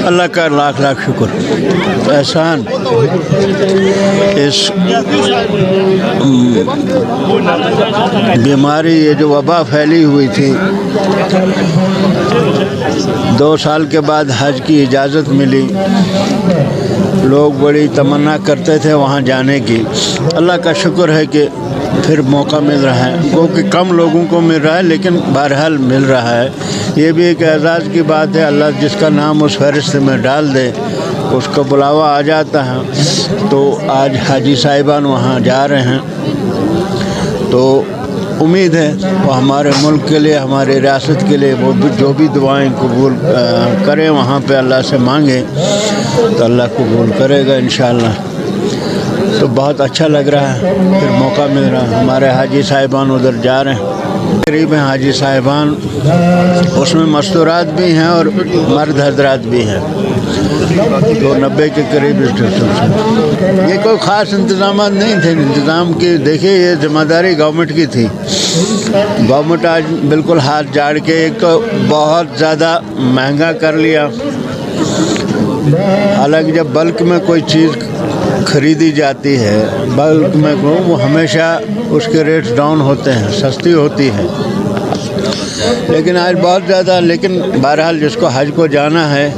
اللہ کا لاکھ لاکھ شکر احسان اس بیماری یہ جو وبا پھیلی ہوئی تھی 2 سال کے بعد حج کی اجازت ملی، لوگ بڑی تمنا کرتے تھے وہاں جانے کی۔ اللہ کا شکر ہے کہ پھر موقع مل رہا ہے، کیونکہ کم لوگوں کو مل رہا ہے لیکن بہرحال مل رہا ہے۔ یہ بھی ایک اعزاز کی بات ہے، اللہ جس کا نام اس فہرست میں ڈال دے اس کا بلاوا آ جاتا ہے۔ تو آج حاجی صاحبان وہاں جا رہے ہیں، تو امید ہے وہ ہمارے ملک کے لیے، ہماری ریاست کے لیے وہ جو بھی دعائیں قبول کریں وہاں پہ اللہ سے مانگیں تو اللہ قبول کرے گا انشاءاللہ۔ تو بہت اچھا لگ رہا ہے، پھر موقع مل رہا ہے۔ ہمارے حاجی صاحبان ادھر جا رہے ہیں، قریب ہیں حاجی صاحبان، اس میں مستورات بھی ہیں اور مرد حضرات بھی ہیں، تو 90 کے قریب۔ یہ کوئی خاص انتظامات نہیں تھے، انتظام کی دیکھیے یہ ذمہ داری گورنمنٹ کی تھی۔ گورنمنٹ آج بالکل ہاتھ جاڑ کے ایک تو بہت زیادہ مہنگا کر لیا، حالانکہ جب بلک میں کوئی چیز خریدی جاتی ہے بلک میں وہ ہمیشہ اس کے ریٹس ڈاؤن ہوتے ہیں، سستی ہوتی ہے، لیکن آج بہت زیادہ۔ لیکن بہرحال جس کو حج کو جانا ہے،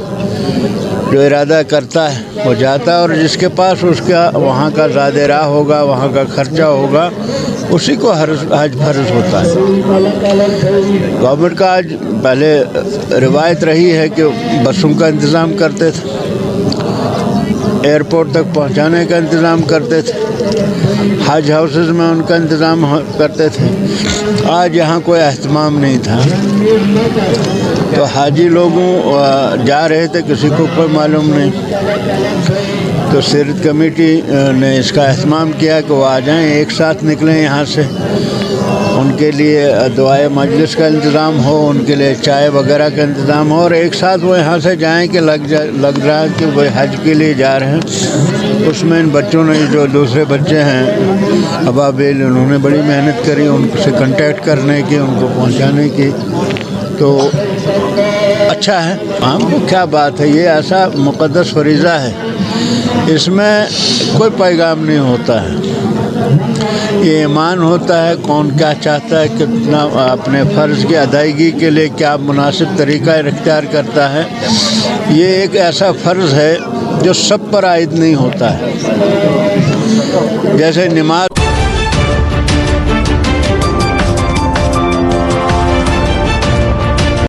جو ارادہ کرتا ہے وہ جاتا ہے، اور جس کے پاس اس کا وہاں کا زیادہ راہ ہوگا، وہاں کا خرچہ ہوگا، اسی کو حج فرض ہوتا ہے۔ گورنمنٹ کا آج پہلے روایت رہی ہے کہ بسوں کا انتظام کرتے تھے، ایئرپورٹ تک پہنچانے کا انتظام کرتے تھے، حج ہاؤسز میں ان کا انتظام کرتے تھے۔ آج یہاں کوئی اہتمام نہیں تھا، تو حاجی لوگوں جا رہے تھے، کسی کو کوئی معلوم نہیں، تو سیرت کمیٹی نے اس کا اہتمام کیا کہ وہ آ جائیں، ایک ساتھ نکلیں یہاں سے، ان کے لیے دعائے مجلس کا انتظام ہو، ان کے لیے چائے وغیرہ کا انتظام ہو، اور ایک ساتھ وہ یہاں سے جائیں کہ لگ رہا ہے کہ وہ حج کے لیے جا رہے ہیں۔ اس میں ان بچوں نے جو دوسرے بچے ہیں ابابیل، انہوں نے بڑی محنت کری ان سے کنٹیکٹ کرنے کی، ان کو پہنچانے کی، تو اچھا ہے۔ ہاں کیا بات ہے، یہ ایسا مقدس فریضہ ہے، اس میں کوئی پیغام نہیں ہوتا ہے، یہ ایمان ہوتا ہے کون کیا چاہتا ہے، کتنا اپنے فرض کی ادائیگی کے لیے کیا مناسب طریقہ اختیار کرتا ہے۔ یہ ایک ایسا فرض ہے جو سب پر عائد نہیں ہوتا ہے، جیسے نماز